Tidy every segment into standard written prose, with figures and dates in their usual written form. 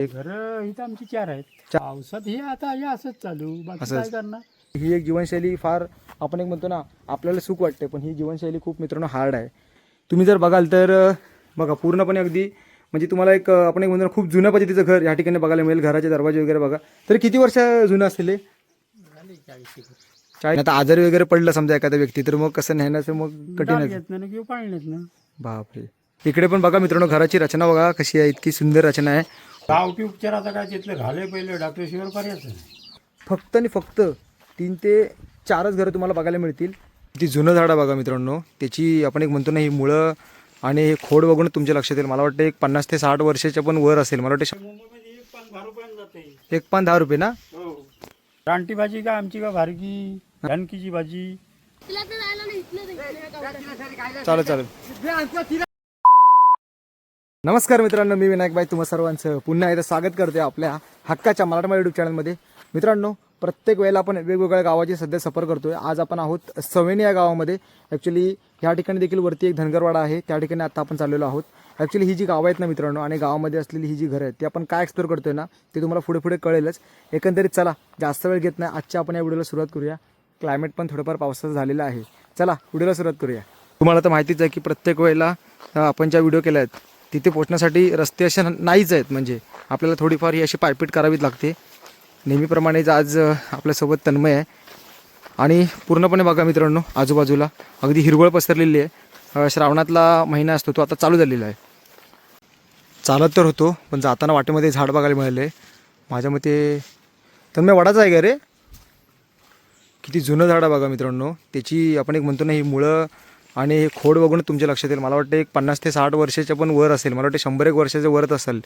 घर इथं आमची 4 आहेत. पावसात हे आता हे असंच चालू, बाकी असंच. काय करणार. ही एक जीवनशैली फार आपण एक म्हणतो ना आपल्याला सुख वाटते, पण ही जीवनशैली खूप मित्रांनो हार्ड आहे. तुम्ही जर बघाल तर बघा पूर्णपणे अगदी म्हणजे तुम्हाला एक आपण एक म्हणतो ना खूप जुन्या पद्धतीचं घर या ठिकाणी बघायला मिळेल. घराचे दरवाजे वगैरे बघा, तरी किती वर्ष जुनं असेल हे? झाली 40 वर्ष. आता आजारी वगैरे पडलं समजा एखादा व्यक्ती, तर मग कसं नेण्याचं मग कठीण डाल आहे. घेत नाही ना किंवा पाणी नेत ना. बापरे. इकडे पण बघा मित्रांनो घराची रचना बघा कशी आहे, इतकी सुंदर रचना आहे. गावठी उपचाराचा काय तिथलं घाले पहिले डॉक्टरशिवाय पर्यायच नाही. फक्त आणि फक्त 3 ते 4च घरं तुम्हाला बघायला मिळतील. ती जुनं झाडं बघा मित्रांनो, त्याची आपण एक म्हणतो ना ही मुळं आणि हे खोड बघून तुमच्या लक्षात येईल. मला वाटतं एक 50 ते 60 वर्षाच्या पण वर असेल. मला वाटतं मुंबईमध्ये 1 पान 10 रुपयानं जाते. 1 पान 10 रुपये ना. हो. रानटी भाजी का आमची का भारकी जानकीची भाजी. चालेल चालेल. नमस्कार मित्रांनो, मी विनायक भाई तुम्हा सर्वांचं पुन्हा एकदा स्वागत करते आपल्या हक्काच्या मराठमोळा यूट्यूब चॅनलमध्ये. मित्रांनो प्रत्येक वेळेला आपण वेगवेगळ्या गावाची सध्या सफर करतोय. आज आपण आहोत सवेनी या गावामध्ये. ॲक्च्युली ह्या ठिकाणी देखील वरती एक धनगरवाडा आहे, त्या ठिकाणी आता आपण चाललेलो आहोत. ॲक्च्युली ही जी गावं आहेत ना मित्रांनो आणि गावामध्ये असलेली ही जी घरं आहेत ती आपण काय एक्सप्लोर करतोय ना ते तुम्हाला पुढे पुढे कळेलच. एकंदरीत चला जास्त वेळ घेत नाही, आजच्या आपण या व्हिडिओला सुरुवात करूया. क्लायमेट पण थोडंफार पावसाचं झालेलं आहे. चला व्हिडिओला सुरुवात करूया. तुम्हाला तर माहितीच आहे की प्रत्येक वेळेला आपण ज्या व्हिडिओ केल्या आहेत तिथे पोहोचण्यासाठी रस्ते असे नाहीच आहेत, म्हणजे आपल्याला थोडीफार ही अशी पायपीट करावीच लागते. नेहमीप्रमाणेच आज आपल्यासोबत तन्मय आहे आणि पूर्णपणे बघा मित्रांनो आजूबाजूला अगदी हिरवळ पसरलेली आहे. श्रावणातला महिना असतो तो आता चालू झालेला आहे. चालत तर होतो पण जाताना वाटेमध्ये झाड बघायला मिळाले. माझ्या मते तन्मय वडाचं आहे का रे? किती जुनं झाड आहे बघा मित्रांनो, त्याची आपण एक म्हणतो ना ही मुळं आणि हे खोड बघून तुमच्या लक्षात येईल. मला वाटतं एक 50 ते 60 वर्षाच्या पण वर असेल. मला वाटतं 100 वर्षाचं वरच असेल.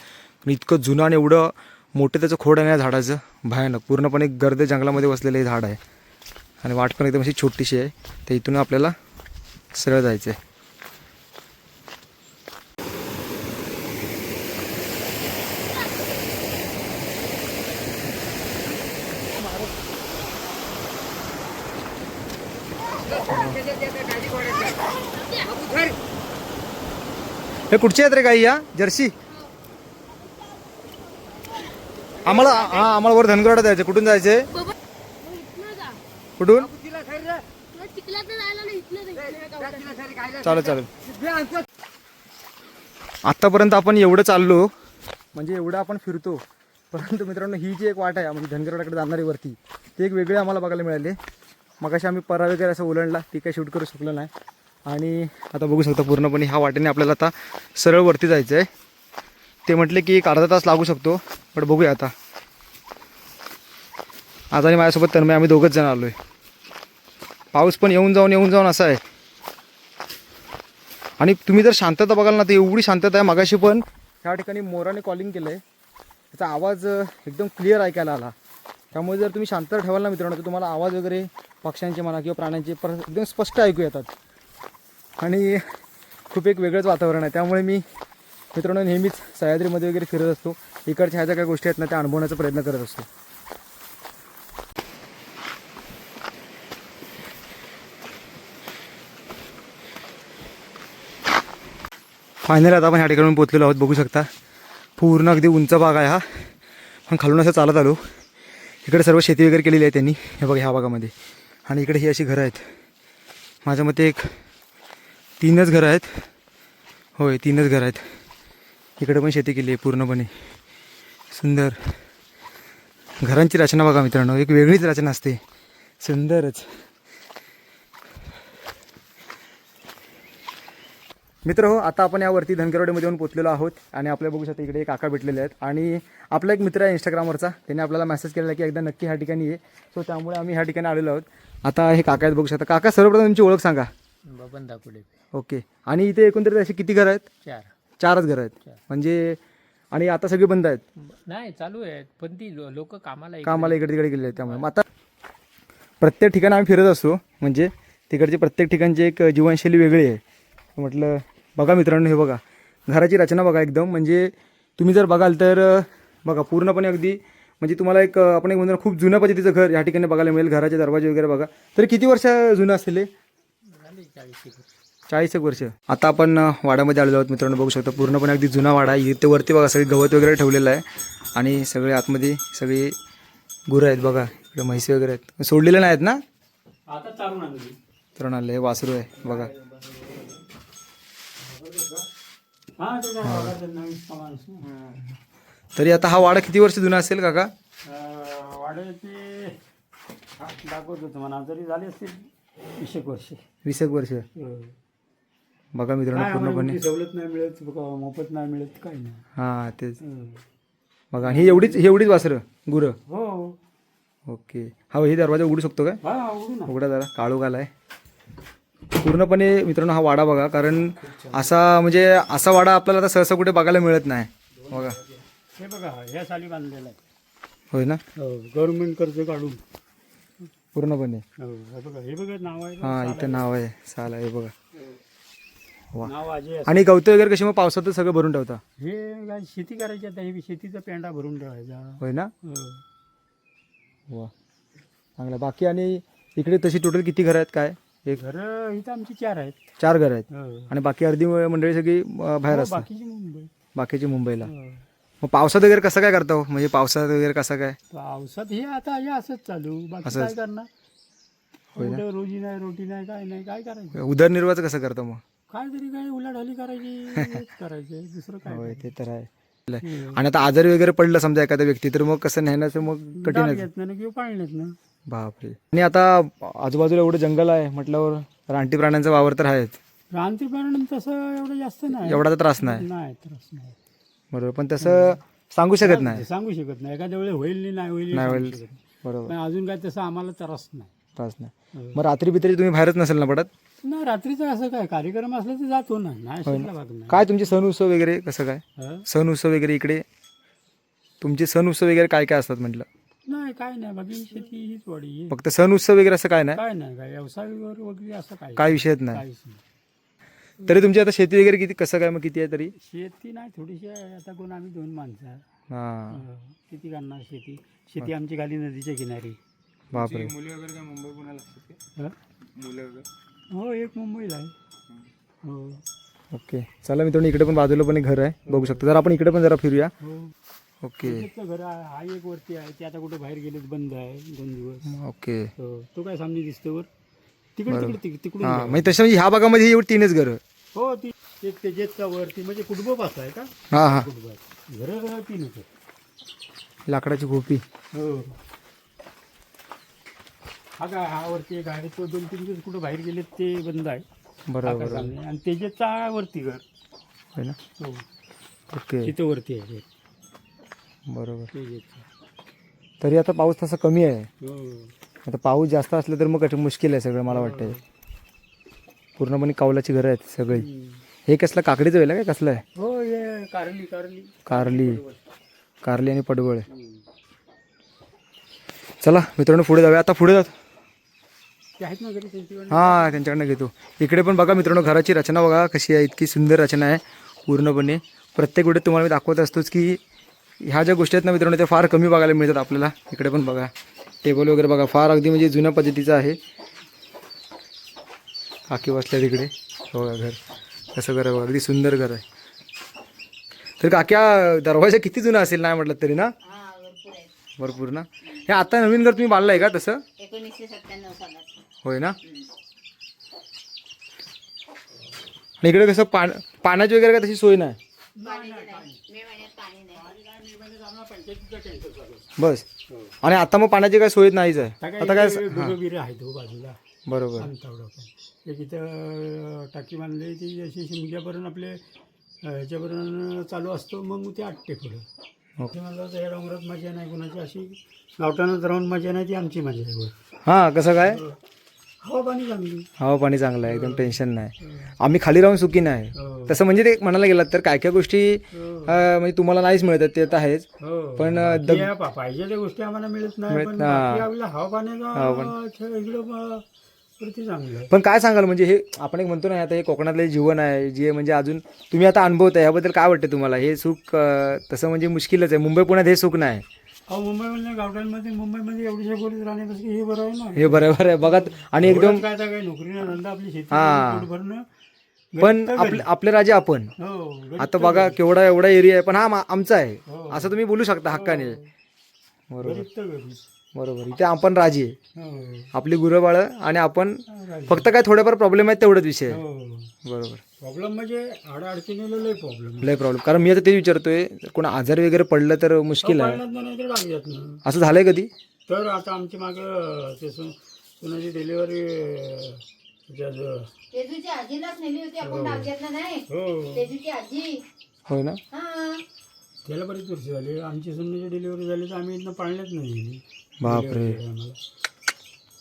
इतकं जुनं आणि एवढं मोठं त्याचं खोड आहे या झाडाचं, भयानक. पूर्णपणे गर्द जंगलामध्ये बसलेलं हे झाड आहे आणि वाट पण एकदम अशी छोटीशी आहे. तर इथून आपल्याला सरळ जायचं आहे. हे कुठची आहेत रे गाई या जर्सी? आम्हाला वर धनगरवाडा जायचं. कुठून जायचंय? कुठून? चालेल. आतापर्यंत आपण एवढं चाललो म्हणजे एवढं आपण फिरतो, परंतु मित्रांनो ही जी एक वाट आहे म्हणजे धनगरवाड्याकडे जाणारी वरती ती एक वेगळी आम्हाला बघायला मिळाली. मगाशी आम्ही परा वगैरे असं ओलांडला, ती काही शूट करू शकलो नाही. आणि आता बघू शकता पूर्णपणे ह्या वाटेने आपल्याला आता सरळ वरती जायचं आहे. ते म्हटले की एक अर्धा तास लागू शकतो, पण बघूया आता. आज आणि माझ्यासोबत तन्मय आम्ही दोघंच जण आलो आहे. पाऊस पण येऊन जाऊन असा आहे. आणि तुम्ही जर शांतता बघाल ना तर एवढी शांतता आहे. मगाशी पण ह्या ठिकाणी मोराने कॉलिंग केलं आहे, त्याचा आवाज एकदम क्लिअर ऐकायला आला. त्यामुळे जर तुम्ही शांतता ठेवाल ना मित्रांनो तर तुम्हाला आवाज वगैरे पक्ष्यांचे म्हणा किंवा प्राण्यांचे एकदम स्पष्ट ऐकू येतात आणि खूप एक वेगळंच वातावरण आहे. त्यामुळे मी मित्रांनो नेहमीच सह्याद्रीमध्ये वगैरे फिरत असतो. इकडच्या ह्या ज्या काही गोष्टी आहेत ना त्या अनुभवण्याचा प्रयत्न करत असतो. फायनली आता आपण ह्या ठिकाणी पोहोचलेलो आहोत. बघू शकता पूर्ण अगदी उंच भाग आहे हा. पण खालून असं चालत आलो. इकडे सर्व शेती वगैरे केलेली आहे त्यांनी, हे बघा ह्या भागामध्ये. आणि इकडे ही अशी घरं आहेत. माझ्या मते एक 3च घरं आहेत. होय 3च घरं आहेत. इकडे पण शेती केली आहे पूर्णपणे. सुंदर घरांची रचना बघा मित्रांनो, एक वेगळीच रचना असते, सुंदरच. मित्र हो, आता आपण यावरती धनगरवाडीमध्ये येऊन पोचलेलो आहोत आणि आपल्याला बघू शकता इकडे एक काका भेटलेले आहेत. आणि आपला एक मित्र आहे इंस्टाग्रामवरचा, त्याने आपल्याला मेसेज केलेला की एकदा नक्की ह्या ठिकाणी ये. सो त्यामुळे आम्ही ह्या ठिकाणी आलेलो आहोत. आता हे काका आहेत बघू शकता. काका सर्वप्रथम तुमची ओळख सांगा. बबन दाकुडे. ओके. आणि इथे एकंदरीत असे किती घरं आहेत? 4च घरं आहेत म्हणजे. आणि आता सगळे बंद आहेत? नाही, चालू आहेत पण ती लोक कामाला इकडे तिकडे गेलेले आहेत. त्यामुळे मग आता प्रत्येक ठिकाणी आम्ही फिरत असतो, म्हणजे तिकडची प्रत्येक ठिकाणची एक जीवनशैली वेगळी आहे. म्हटलं बघा मित्रांनो हे बघा घराची रचना बघा एकदम. म्हणजे तुम्ही जर बघाल तर बघा पूर्णपणे अगदी म्हणजे तुम्हाला एक आपण एक म्हणतो खूप जुन्या पद्धतीचं घर या ठिकाणी बघायला मिळेल. घराचे दरवाजे वगैरे बघा, तरी किती वर्ष जुनं असेल हे? 40 वर्ष. आता आपण वाड्यामध्ये आलेलो आहोत मित्रांनो, बघू शकता पूर्णपणे अगदी जुना वाडा आहे. इथे वरती बघा सगळे गवत वगैरे ठेवलेलं आहे आणि सगळे आतमध्ये सगळे गुरं आहेत बघा, इकडे म्हैसी वगैरे आहेत, सोडलेले नाहीत ना, आता चालून आणली. तरुण आले, हे वासरू आहे बघा. हा ते काय वाड्याचं नवीन सामान असं. तरी आता हा वाडा किती वर्ष जुना असेल काका? वाड्याचे दाखवत होतं म्हणा, तरी झाले असतील 20 वर्ष. 20 वर्ष बघा मित्रांनो, पूर्णपणे सवलत नाही मिळत, मोफत नाही मिळत, काही नाही. हां तेच बघा. ही एवढीच वासरं गुरं. हो ओके. हा हे दरवाजा उघडू शकतो काय? हा उघडू ना. उघडा जरा, काळू आहे पूर्णपणे मित्रांनो हा वाडा बघा. कारण असा वाडा आपल्याला आता सहसा कुठे बघायला मिळत नाही बघा. हे बघा ह्या साली बांधलेला आहे. होय ना, गव्हर्नमेंट कर्ज काढून पूर्णपणे. हे बघा नाव आहे. हा इथं नाव आहे, साल आहे बघा. वा. नाव अजय. आणि गवतं वगैरे कशी मग पावसातच सगळं भरून ठेवता? हे काय शेती करायची आता, हे शेतीचा पेंडा भरून ठेवायचा. होय ना. वा चांगलं. बाकी आणि इकडे तशी टोटल किती घरं आहेत काय? एक घर इथं आमची 4 आहेत. 4 घरं आहेत आणि बाकी अर्धी मंडळी सगळी बाहेर असतात, बाकीची मुंबई. बाकीची मुंबईला. मग पावसात वगैरे कसं काय करता हो? म्हणजे पावसात वगैरे कसं काय? पावसात हे आता हे असंच चालू, बाकी काय करणार. कुठं रोजी नाही, रोटी नाही, काय नाही, काय करायचं. उदरनिर्वाह कसं करता मग? काय तरी काय उलाढाली करायची, हेच करायचं, दुसरं काय. होय ते तर आहे. आणि आता आजारी वगैरे पडलं समजा एखाद्या व्यक्ती, तर मग कसं नेण्याचं मग कठीण आहे. घेत नाही किंवा पाळण्यात ना. बापरे. आणि आता आजूबाजूला एवढं जंगल आहे म्हटल्यावर रानटी प्राण्यांचा वावर तर आहेच. रानटी प्राणी तसं एवढं जास्त नाही, एवढा तर त्रास नाही. त्रास नाही. बरोबर, पण तसं सांगू शकत नाही. सांगू शकत नाही, एखाद्या वेळेस होईल नाही होईल नाही सांगू होईल. शकत नाही. बरोबर, पण अजून काय तसं आम्हाला त्रास नाही. त्रास नाही. मग रात्री बित्री तुम्ही बाहेरच नसेल ना पडत? नाही, रात्रीचं असं काय कार्यक्रम असला तर जातो ना, नाही शिकला भाग नाही. काय तुमचे सण उत्सव वगैरे कसं काय? सण उत्सव वगैरे इकडे तुमचे सण उत्सव वगैरे काय काय असतात म्हटलं? नाही काय नाही, बाकी शेती हीच वाडी. फक्त सण उत्सव वगैरे असं काय नाही? काय नाही, काय व्यवसाय वगैरे असं काय विषयच नाही. काहीच नाही. तरी तुमची आता शेती वगैरे किती कसं काय, मग किती आहे तरी? शेती नाही, थोडीशी आहे. आता कोण आम्ही 2 माणसं आहे. हां. किती करणार शेती. शेती आमची खाली नदीच्या किनारी. बापरे. मुली वगैरे काय मुंबई पुण्याला असतात? मुलं वगैरे हो, एक मुंबईला आहे. हो. ओके, चला मित्रांनो, इकडे पण बाजूला पण एक घर आहे, बघू शकतो. जरा आपण इकडे पण जरा फिरूया. हो. ओके. घर आहे, हा एक वरती आहे, ते आता कुठे बाहेर गेलेत, बंद आहे 2 दिवस. ओके. हो, तो काय सामने दिसतो वर तिकडून. हां, म्हणजे तसं म्हणजे ह्या भागामध्ये एवढी 3च घरं? हो, ती एक ते जेतचा वरती म्हणजे कुटुंब पास आहे का? हां हां. घर 3 होते. लाकडाची खोपी. हो. हा काय, हा वरती एक आहे, तो 2-3 दिवस कुठं बाहेर गेलेत, ते बंद आहे. बरोबर. आणि तेजेचा वरती घर. होय ना. हो. ओके. तिथं वरती आहे बरोबर. तेजेचं. तरी आता पाऊस तसा कमी आहे. हो. आता पाऊस जास्त असला तर मग मुश्किल आहे सगळं, मला वाटतंय. पूर्णपणे कौलाची घरं आहेत सगळी. हे कसलं काकडीचं वेल आहे काय, कसलं आहे? हो, हे कारली कारली आणि पडवळ. चला मित्रांनो, पुढे जाऊया. आता पुढे जात ते आहेत ना घरी त्यांच्याकडे. हां, त्यांच्याकडनं घेतो. इकडे पण बघा मित्रांनो, घराची रचना बघा कशी आहे, इतकी सुंदर रचना आहे पूर्णपणे. प्रत्येक वेळेस तुम्हाला मी दाखवत असतोच की ह्या ज्या गोष्टी आहेत ना मित्रांनो, त्या फार कमी बघायला मिळतात आपल्याला. इकडे पण बघा टेबल वगैरे बघा, फार अगदी म्हणजे जुन्या पद्धतीचं आहे. काकी बसल्या तिकडे बघा, घर कसं घर आहे बघा, अगदी सुंदर घर आहे. तर काक्या दरवाजा किती जुना असेल नाही म्हटलं तरी ना? भरपूर ना. हे आता नवीन घर तुम्ही बांधलं आहे का तसं? 1997 सालात. होय ना. आणि इकडे कसं पाण्याची वगैरे काय तशी सोय नाही? पाणी नाही. मे महिन्यात पाणी नाही. बस. आणि आता मग पाण्याची काय सोय नाहीच आहे आता काय? गुरबिरे आहेत हो बाजूला. बरोबर. एक इथं टाकी बांधली, ती अशी शिमग्यापर्यंत आपले ह्याच्यापर्यंत चालू असतो, मग ते आटते पुढं. ते म्हणलं तर ह्या डोंगरात मजा नाही कोणाची, अशी गावठाणात राहून मजा नाही, ती आमची मजा आहे. हां, कसं काय? हवा पाणी चांगली. हवा पाणी चांगलं आहे, एकदम टेन्शन नाही. आम्ही खाली राहून सुखी नाही तसं. म्हणजे ते म्हणायला गेलात तर काय काय गोष्टी म्हणजे तुम्हाला नाहीच मिळतात, ते तर आहेच. पण पाहिजे त्या गोष्टी आम्हाला मिळत नाही, पण आपल्या हवा पाण्याचा इकडं चांगलं. पण काय सांगाल म्हणजे हे आपण एक म्हणतो ना, आता हे कोकणातलं जीवन आहे जे म्हणजे अजून तुम्ही आता अनुभवताय, याबद्दल काय वाटतं तुम्हाला? हे सुख तसं म्हणजे मुश्किलच आहे. मुंबई पुण्यात हे सुख नाही. मुंबईमध्ये गावठांमध्ये मुंबईमध्ये एवढ्या खोलीत राहण्यापासून हे बरं आहे ना. हे बरोबर आहे बघा. आणि एकदम काय काही नोकरी ना धंदा, आपली शेती भरणं पण घरी तर घरी. आपले राजे आपण. हो घरी आता तर बघा घरी. केवढा एवढा एरिया आहे पण हा आमचा आहे हो. असं तुम्ही बोलू शकता हक्काने. हो. बरोबर घरी तर घरी. बरोबर. इथे आपण राजे आहे. हो आपली गुरबाळ आणि आपण राजी. फक्त काय थोडेफार प्रॉब्लेम आहेत तेवढंच विषय आहे. हो बरोबर. प्रॉब्लेम म्हणजे अडचणीला लय प्रॉब्लेम लय प्रॉब्लेम. कारण मी आता तेच विचारतोय कोण आजारी वगैरे पडलं तर मुश्किल आहे. नाही तर डाग ना. असं झालंय कधी? तर आता आमच्या मागं ते सुनाची डिलिव्हरी तेजूची आजीलाच नेली होती आपण डाग घेतला नाही. हो तेजूची आजी होय ना. हा त्याला बरीच वर्ष झाली. आमची सुनाची डिलिव्हरी झाली तर आम्ही इथनं पाळण्यात नाही. बापरे. आम्हाला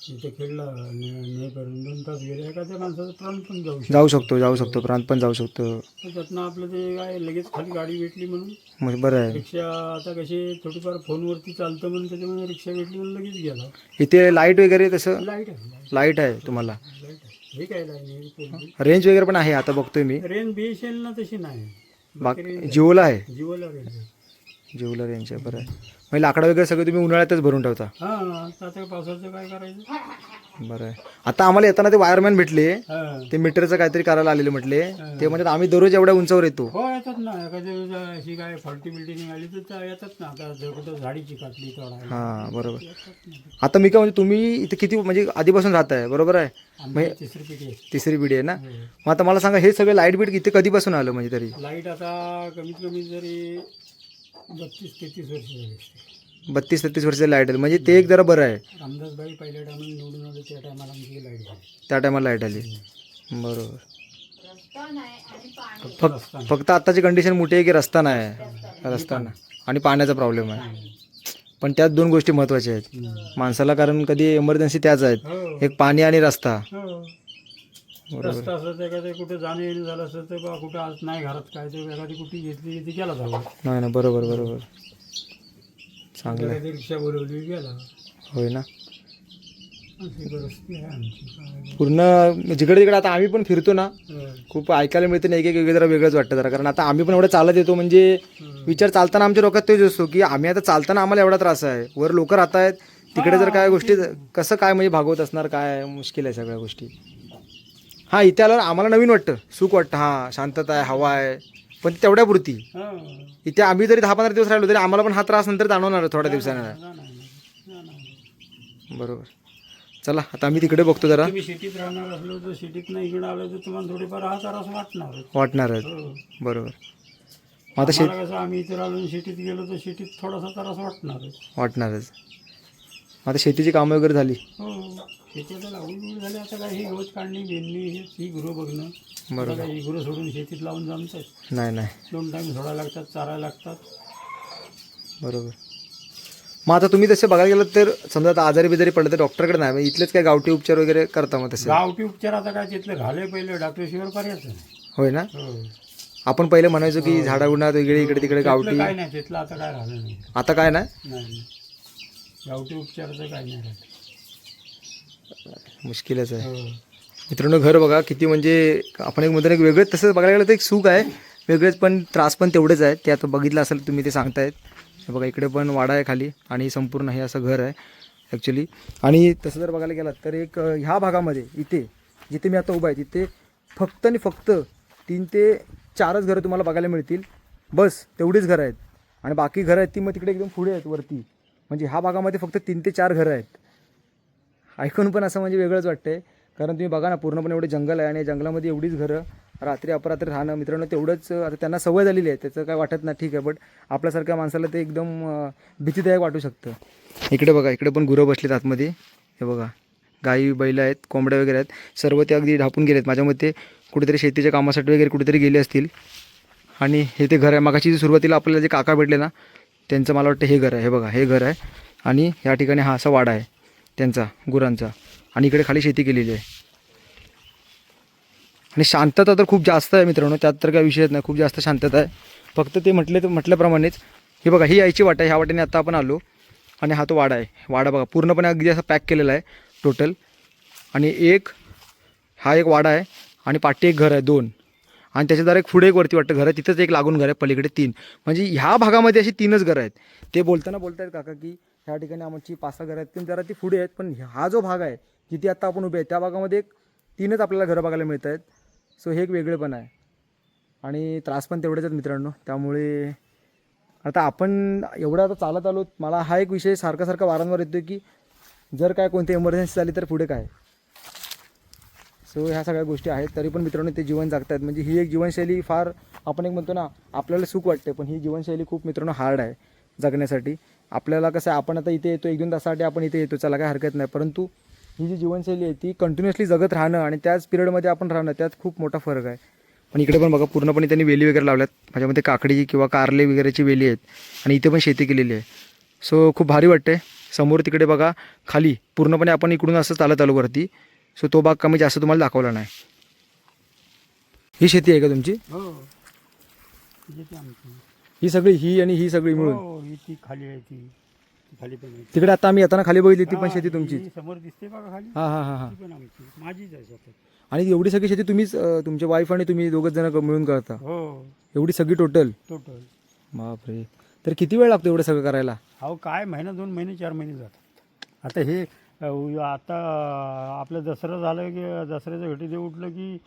इथे खेळला नाही करून 2 तास गेले एखाद्या माणसाचं प्राण पण जाऊ शकतो प्रांत पण जाऊ शकतो. तर त्यातनं आपलं ते काय लगेच खाली गाडी भेटली म्हणून मग बरं आहे. रिक्षा आता कशी थोडीफार फोनवरती चालतं म्हणून त्याच्यामुळे रिक्षा भेटली म्हणून लगेच गेला. इथे लाईट वगैरे तसं लाईट आहे लाईट आहे तुम्हाला. लाईट आहे हे काय लाईट रेंज वगैरे पण आहे आता बघतोय मी. रेंज BSNL ना तशी नाही. बाकी जिओला आहे. जिओला रेंज आहे. जिओला रेंज आहे. बरं आहे. मग लाकडं वगैरे सगळं तुम्ही उन्हाळ्यातच भरून ठेवता. हां आता पावसाचं काय करायचं. बरं आहे. आता आम्हाला येताना ते वायरमॅन भेटले. हां ते मीटरचं काहीतरी करायला आलेले म्हटले. ते म्हणजे आम्ही दररोज एवढ्या उंचावर येतो. हो येतात ना एखाद्या अशी काय फॉल्टी बिल्डिंग आली तर येतात ना. आता जर कुठं झाडीची कापली तोडायला हां बरोबर. येतात ना. आता मी काय म्हणजे तुम्ही इथे किती म्हणजे आधीपासून राहताय बरोबर आहे. आमची तिसरी पिढी आहे. तिसरी पिढी आहे ना. मग आता मला सांगा हे सगळं लाईट बीट इथे कधीपासून आलं म्हणजे तरी? लाईट आता कमीत कमी जरी 32-33 वर्ष झाली असते. 32-33 वर्षाची लाईट आहे म्हणजे ते एक जरा बरं आहे. रामदासबाई पहिल्या टायमाला निवडून आले त्या टायमाला आमची लाईट झाली. त्या टायमाला लाईट आली. बरोबर. रस्ता नाही आणि पाणी फक्त आत्ताची कंडिशन मोठी आहे की रस्ता नाही. रस्ता नाही आणि पाण्याचा प्रॉब्लेम आहे. पण त्याच 2 गोष्टी महत्त्वाच्या आहेत माणसाला. कारण कधी एमर्जन्सी त्याच आहेत. हो एक पाणी आणि रस्ता. हो बरोबर. रस्ता असं तर एखादं कुठं जाणं येणं झालं असतं तर बा कुठं आज नाही घरात काय तर एखादी कुठे घेतली ती गेला जावं. नाही ना. बरोबर बरोबर. चांगलं आहे. एखादी रिक्षा बोलवली गेला. होय ना. अशी परिस्थिती आहे आमची काय. पूर्ण जिकडे तिकडे आता आम्ही पण फिरतो ना हं. खूप ऐकायला मिळतं ना एक एक वेगळं जरा वेगळंच वाटतं जरा. कारण आता आम्ही पण एवढं चालत येतो म्हणजे विचार चालताना आमच्या डोक्यात तेच असतो की आम्ही आता चालताना आम्हाला एवढा त्रास आहे. वर लोक राहत आहेत तिकडे जर काय गोष्टी कसं काय म्हणजे भागवत असणार काय मुश्किल आहे सगळ्या गोष्टी. हां इथे आल्यावर आम्हाला नवीन वाटतं सुख वाटतं. हां शांतता आहे हवा आहे पण तेवढ्यापुरती. हं. इथे आम्ही जरी 10-15 दिवस राहिलो तरी आम्हाला पण हा त्रास नंतर जाणवणार थोड्या दिवसानं. नाही. बरोबर. चला आता आम्ही तिकडे बघतो जरा. तुम्ही सिटीत राहणार असलो तर सिटीत नाही इकडे आलं तर तुम्हाला थोडीफार हा त्रास वाटणार. वाटणारच. हो. बरोबर. मग आता आम्हाला कसं आम्ही इथे राहिलो सिटीत गेलो तर सिटीत थोडासा त्रास वाटणारच. वाटणारच. आता शेतीची कामं वगैरे झाली. हो शेतीला लागून बिगून झाले आता काय ही गवत काढणी बेंडणी ही गुरं बघणं. बरोबर. आता काय ही गुरं सोडून शेतीत लावून जमतात. नाही नाही. 2 टाईम सोडायला लागतात चारायला लागतात. बरोबर. मग आता तुम्ही तसे बघायला गेलं तर समजा आता आजारी बिजारी पडलं तर डॉक्टरकडे नाही मग इथलेच काय गावठी उपचार वगैरे करता मग तसे? गावठी उपचार आता काय तिथलं घाले पहिले डॉक्टरशिवाय पर्यायच नाही. होय ना. हो आपण पहिले म्हणायचो की झाडा उन्हात वगैरे इकडे तिकडे तिथलं गावठी. काय नाही तिथलं आता काय राहिलं नाही. आता काय नाही. नाही गावठी उपचाराचं काय नाही राहिलं. मुश्किलच आहे. हो मित्रांनो घर बघा किती म्हणजे आपण एक म्हणतो एक वेगळंच तसं बघायला गेलं तर एक सुख आहे वेगळंच पण त्रास पण तेवढेच आहे. ते आता बघितलं असेल तुम्ही ते सांगतायत. हे बघा इकडे पण वाडा आहे खाली आणि संपूर्ण हे असं घर आहे ॲक्च्युली. आणि तसं जर बघायला गेलात तर एक ह्या भागामध्ये इथे जिथे मी आता उभा आहे तिथे फक्त आणि फक्त 3 ते 4च घरं तुम्हाला बघायला मिळतील. बस तेवढीच घरं आहेत आणि बाकी घरं आहेत ती मग तिकडे एकदम पुढे आहेत वरती. म्हणजे ह्या भागामध्ये फक्त 3 ते 4 घरं आहेत. ऐकून पण असं म्हणजे वेगळंच वाटतंय. कारण तुम्ही बघा ना पूर्णपणे एवढे जंगल आहे आणि जंगलामध्ये एवढीच घरं रात्री अपरात्री राहणं मित्रांनो तेवढंच आता त्यांना सवय झालेली आहे त्याचं काय वाटत नाही ठीक आहे. बट आपल्यासारख्या माणसाला ते एकदम भीतीदायक वाटू शकतं. इकडे बघा इकडे पण गुरं बसलीत आतमध्ये. हे बघा गाई बैल आहेत कोंबड्या वगैरे आहेत सर्व ते अगदी ढापून गेलेत. माझ्या मते कुठेतरी शेतीच्या कामासाठी वगैरे कुठेतरी गेले असतील. आणि हे ते घर आहे मगाची सुरुवातीला आपल्याला जे काका भेटले ना त्यांचं मला वाटतं हे घर आहे. हे बघा हे घर आहे आणि या ठिकाणी हा असा वाडा आहे त्यांचा गुरांचा आणि इकडे खाली शेती केलेली आहे. आणि शांतता तर खूप जास्त आहे मित्रांनो त्यात तर काही विषयच नाही. खूप जास्त शांतता आहे. फक्त ते म्हटल्याप्रमाणेच हे बघा ही यायची वाट आहे. ह्या वाटेने आता आपण आलो आणि हा तो वाडा आहे. वाडा बघा पूर्णपणे अगदी असा पॅक केलेला आहे टोटल. आणि हा एक वाडा आहे आणि पाठी एक घर आहे 2 आणि त्याच्या एक पुढे एक वरती वाटतं घर आहे तिथंच एक लागून घर आहे पलीकडे 3. म्हणजे ह्या भागामध्ये अशी 3च घरं आहेत. ते बोलतायत काका की ह्या ठिकाणी आमची 5-6 घरं आहेत पण जरा ती पुढे आहेत. पण हा जो भाग आहे जिथे आता आपण उभे आहे त्या भागामध्ये 3च आपल्याला घरं बघायला मिळत आहेत. सो हे एक वेगळेपण आहे आणि त्रास पण तेवढेच आहेत मित्रांनो. त्यामुळे आता आपण एवढं आता चालत आलो, मला हा एक विषय सारखा वारंवार येतो की जर काय कोणती इमर्जन्सी झाली तर पुढे काय. सो ह्या सगळ्या गोष्टी आहेत, तरी पण मित्रांनो ते जीवन जगतात. म्हणजे ही एक जीवनशैली फार, आपण एक म्हणतो ना आपल्याला सुख वाटते, पण ही जीवनशैली खूप मित्रांनो हार्ड आहे जगण्यासाठी. आपल्याला कसं आहे, आपण आता इथे येतो 1-2 तासासाठी आपण इथे येतो, चला काय हरकत नाही, परंतु ही जी जीवनशैली आहे ती कंटिन्युअसली जगत राहणं आणि त्याच पिरियडमध्ये आपण राहणं, त्यात खूप मोठा फरक आहे. पण इकडे पण बघा पूर्णपणे त्यांनी वेली वगैरे लावल्यात, माझ्यामध्ये काकडी किंवा कारले वगैरेची वेली आहेत आणि इथे पण शेती केलेली आहे. सो खूप भारी वाटते. समोर तिकडे बघा खाली पूर्णपणे आपण इकडून असं चालत आलो वरती. सो तो भाग कमी जास्त तुम्हाला दाखवला नाही. ही शेती आहे का तुमची? हो, ही ती आमची. ही सगळी, ही आणि ही सगळी मिळून? हो, ही ती खाली आहे, ती खाली पण आहे. तिकडे आता आम्ही येताना खाली बघितली ती पण शेती हा, तुमची? ही समोर दिसते बघा खाली, हां हां हां हां. ती पण आमची, माझीच आहे स्वतः. आणि एवढी सगळी शेती तुम्हीच, तुमचे वाईफ आणि तुम्ही दोघंच जण मिळून करता? हो, एवढी सगळी टोटल? टोटल. बापरे, तर किती वेळ लागतो एवढं सगळं करायला? अहो काय महिना 2 महिने 4 महिने जातात. आता हे आता आपलं दसरा झालं की दसऱ्याचं घटी देव उठलं की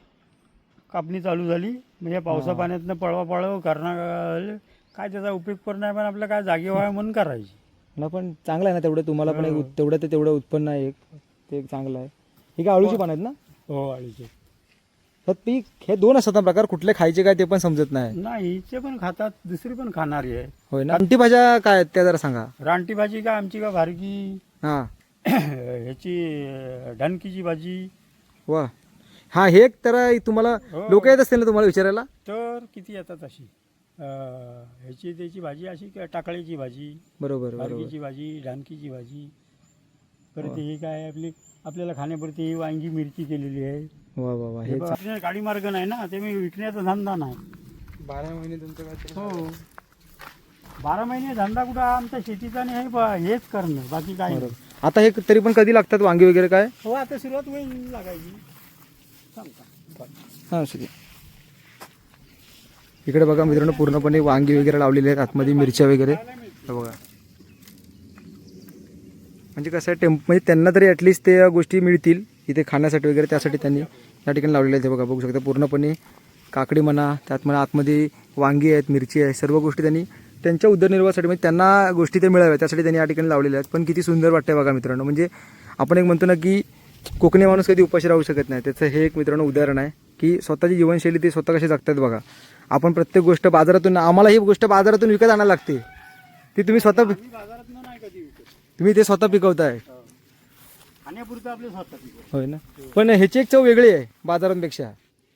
कापणी चालू झाली. म्हणजे पावसा पाण्यातनं पळवा करणं काय त्याचा उपयोग पण नाही, पण आपलं काय जागे व्हावं म्हणून करायची ना. पण चांगलं आहे ना तेवढं, तुम्हाला पण हो. एक तेवढं उत्पन्न आहे एक, ते एक चांगलं आहे. ही काय आळूची पानं आहेत ना? हो, आळीचे. तर पीक हे 2 असतात ना प्रकार, कुठले खायचे काय ते पण समजत नाही. नाही, ते पण खातात, दुसरी पण खाणारी आहे. होय ना. रानटी भाज्या काय आहेत त्या जरा सांगा. रानटी भाजी का आमची का भारकी, हां. ह्याची ढनकीची भाजी. वा, हां, हे एक तर तुम्हाला हो. लोक येत असतील ना तुम्हाला विचारायला? तर किती येतात अशी ह्याची त्याची भाजी, अशी टाकळीची भाजी, बरोबर बरोबर. भारकीची भाजी, ढानकीची भाजी. परत ही काय आपल्याला खाण्यापुरती ही वांगी मिरची केलेली आहे. वा वा वा. हे हे बघ, आपल्याला गाडी मार्ग नाही ना, ते मी विकण्याचा धंदा नाही. 12 महिने तुमचं काय? हो, 12 महिने धंदा कुठं आमच्या शेतीचा आणि हेच करणं, बाकी काय नाही. आता हे तरी पण कधी लागतात वांगी वगैरे काय? हो, आता सुरुवात होईल लागायची. सांगता हां सगळे. इकडे बघा मित्रांनो पूर्णपणे वांगी वगैरे लावलेले आहेत, आतमध्ये मिरच्या वगैरे. हे बघा, म्हणजे कसं आहे म्हणजे त्यांना तरी ॲटलिस्ट ते गोष्टी मिळतील इथे खाण्यासाठी वगैरे, त्यासाठी त्यांनी या ठिकाणी लावलेले आहेत. हे बघा, बघू शकता पूर्णपणे काकडी म्हणा, त्यात म्हणा आतमध्ये वांगी आहेत, मिरची आहे, सर्व गोष्टी त्यांनी त्यांच्या उदरनिर्वाहासाठी, म्हणजे त्यांना गोष्टी ते मिळाव्या त्यासाठी त्यांनी या ठिकाणी लावलेल्या आहेत. पण किती सुंदर वाटते बघा मित्रांनो. म्हणजे आपण एक म्हणतो ना की कोकणी माणूस कधी उपाशी राहू शकत नाही, त्याचं हे एक मित्रांनो उदाहरण आहे की स्वतःची जीवनशैली ते स्वतः कशी जगतात बघा. आपण प्रत्येक गोष्ट बाजारातून, आम्हाला ही गोष्ट बाजारातून विकत आणायला लागते, ती तुम्ही स्वतः, बाजारात नाही कधी विकत. तुम्ही ते स्वतः पिकवताय. खाण्यापुरतं आपलं स्वतः पिकवतो. होय ना. पण ह्याची एक चव वेगळी आहे बाजारांपेक्षा.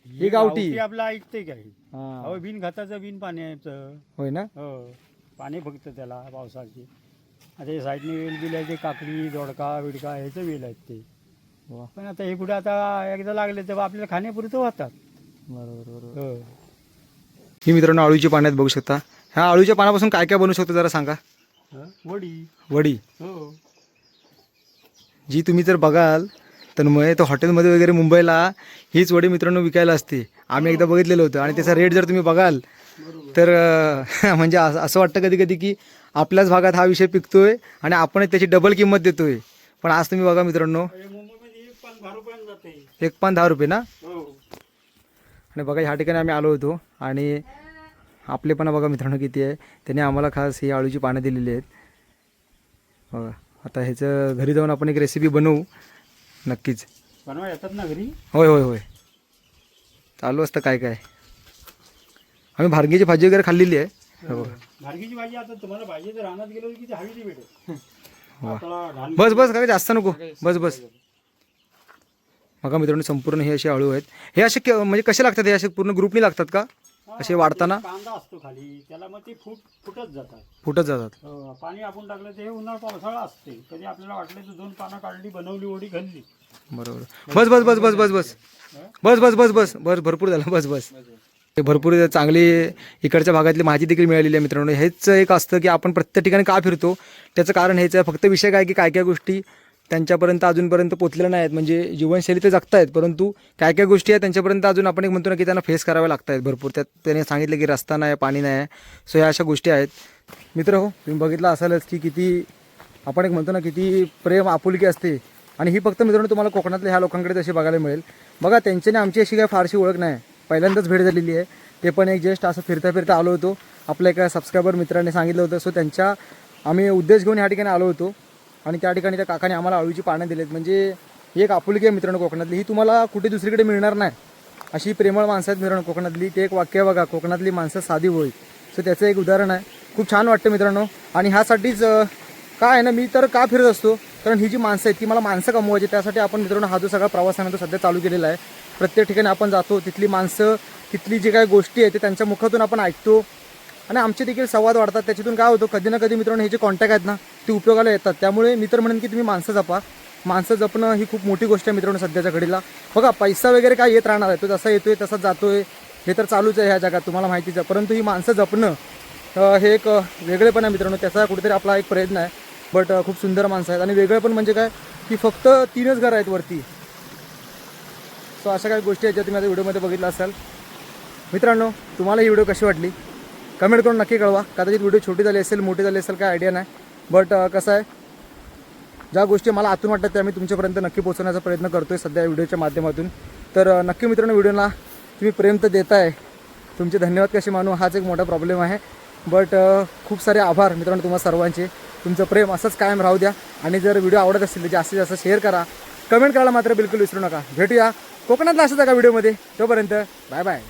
ही गावठी आपलं ऐकते काय. हां. अहो, बिन खताचं बिन पाण्याचं. होय ना. हो, पाणी फक्त त्याला पावसाची. आता हे साईडने वेल बिल आहे, ते काकडी दोडका विडका ह्याचं वेल आहेत ते. वा. पण आता हे कुठे आता एकदा लागले तेव्हा आपल्याला खाण्यापुरतं होतात. बरोबर बरोबर. हो. ही मित्रांनो आळूची पानं आहेत, बघू शकता. ह्या आळूच्या पानापासून काय काय बनवू शकतो जरा सांगा. वडी. वडी. हो. जी तुम्ही जर बघाल तर मग तो हॉटेलमध्ये वगैरे मुंबईला हीच वडी मित्रांनो विकायला असते. आम्ही एकदा बघितलेलं होतं आणि त्याचा रेट जर तुम्ही बघाल तर म्हणजे असं वाटतं कधी कधी की आपल्याच भागात हा विषय पिकतोय आणि आपण त्याची डबल किंमत देतोय. पण आज तुम्ही बघा मित्रांनो, मुंबईमध्ये एक पान 10 रुपयानं जाते. एक पान 10 रुपये ना. हो. आणि बघा ह्या ठिकाणी आम्ही आलो होतो आणि आपले पण बघा मित्रांनो किती आहे. त्यांनी आम्हाला खास ही आळूची पानं दिलेली आहेत बघा. आता ह्याचं घरी जाऊन आपण एक रेसिपी बनवू नक्कीच. बनवा येतात ना घरी. होय होय होय, चालू असतं काय काय. आम्ही भारगीची भाजी वगैरे खाल्लेली आहे. हो. भारगीची भाजी आता तुम्हाला पाहिजे तर रानात गेलो की ती हवी ती भेटेल. वा. आपला ढाल- बस बस काय जास्त नको, बस बस. बघा मित्रांनो संपूर्ण हे असे आळू आहेत. हे असे म्हणजे कसे लागतात, हे असे पूर्ण ग्रुपनी लागतात का असे वाढताना? कांदा असतो खाली त्याला, मग ते फुटत जातात. फुटत जातात. पाणी आपण टाकलं ते उन्हाळा पावसाळा असते. कधी आपल्याला वाटलं तर 2 पानं काढली, बनवली, वडी घालली. बरोबर. बस बस बस बस बस बस बस बस बस बस बस भरपूर झालं. बस बस. भरपूर चांगली इकडच्या भागातली माहिती देखील मिळालेली आहे मित्रांनो. हेच एक असतं की आपण प्रत्येक ठिकाणी का फिरतो त्याचं कारण हेच आहे. फक्त विषय काय की काय काय गोष्टी त्यांच्यापर्यंत अजूनपर्यंत पोचलेल्या नाही आहेत. म्हणजे जीवनशैली ते जगतायत, परंतु काय काय गोष्टी आहेत त्यांच्यापर्यंत अजून आपण एक म्हणतो ना की त्यांना फेस कराव्या लागत आहेत भरपूर. त्यात त्याने सांगितलं की रस्ता नाही, पाणी नाही. सो ह्या अशा गोष्टी आहेत मित्र. हो, तुम्ही बघितलं असालच की किती आपण एक म्हणतो ना किती प्रेम आपुलकी असते आणि ही फक्त मित्रांनो तुम्हाला कोकणातल्या ह्या लोकांकडे तशी बघायला मिळेल. बघा त्यांच्याने आमची अशी काही फारशी ओळख नाही, पहिल्यांदाच भेट झालेली आहे. ते पण एक जस्ट असं फिरता फिरता आलो होतो, आपल्या एका सबस्क्रायबर मित्राने सांगितलं होतं. सो त्यांच्या आम्ही उद्देश घेऊन ह्या ठिकाणी आलो होतो आणि त्या ठिकाणी त्या काकाने आम्हाला अळूची पानं दिलेत. म्हणजे ही एक आपुलकी आहे मित्रांनो कोकणातली, ही तुम्हाला कुठे दुसरीकडे मिळणार नाही. अशी प्रेमळ माणसं आहेत मित्रांनो कोकणातली. ते एक वाक्य बघा, कोकणातली माणसं साधी होईल. सो त्याचं एक उदाहरण आहे. खूप छान वाटतं मित्रांनो. आणि ह्यासाठीच काय आहे ना, मी तर का फिरत असतो, कारण ही जी माणसं आहेत ती मला माणसं कमवायची. त्यासाठी आपण मित्रांनो हा जो सगळा प्रवास आहे ना तो सध्या चालू केलेला आहे. प्रत्येक ठिकाणी आपण जातो, तिथली माणसं, तिथली जी काही गोष्टी आहेत ते त्यांच्या मुखातून आपण ऐकतो आणि आमचे देखील संवाद वाढतात. त्याच्यातून काय होतं, कधी ना कधी मित्रांनो हे जे कॉन्टॅक्ट आहेत ना ते उपयोगाला येतात. त्यामुळे मी तर म्हणेन की तुम्ही माणसं जपा. माणसं जपणं ही खूप मोठी गोष्ट आहे मित्रांनो सध्याच्या घडीला. बघा पैसा वगैरे काय येत राहणार आहे, तो जसा येतोय तसाच जातोय, हे तर चालूच आहे ह्या जगात, तुम्हाला माहितीच आहे. परंतु ही माणसं जपणं हे एक वेगळेपण आहे मित्रांनो. त्याचा कुठेतरी आपला एक प्रयत्न आहे. बट खूप सुंदर माणसं आहेत. आणि वेगळेपण म्हणजे काय की फक्त 3च घरं आहेत वरती. सो अशा काही गोष्टी आहेत ज्या तुम्ही आता व्हिडिओमध्ये बघितलं असाल. मित्रांनो तुम्हाला ही व्हिडिओ कशी वाटली कमेंट करून नक्की कळवा. कदाचित व्हिडिओ छोटी झाली असेल, मोठी झाली असेल, काय आयडिया नाही. बट कसं आहे, ज्या गोष्टी मला आतून वाटतात त्या मी तुमच्यापर्यंत नक्की पोहोचवण्याचा प्रयत्न करतो आहे सध्या व्हिडिओच्या माध्यमातून. तर नक्की मित्रांनो व्हिडिओला तुम्ही प्रेम तर देताय, तुमचे धन्यवाद कसे मानू हाच एक मोठा प्रॉब्लेम आहे. बट खूप सारे आभार मित्रांनो तुम्हा सर्वांचे. तुमचं प्रेम असंच कायम राहू द्या. आणि जर व्हिडिओ आवडत असेल तर जास्तीत जास्त शेअर करा, कमेंट करायला मात्र बिलकुल विसरू नका. भेटूया कोकणातला अशाच एका व्हिडिओमध्ये. तोपर्यंत बाय बाय.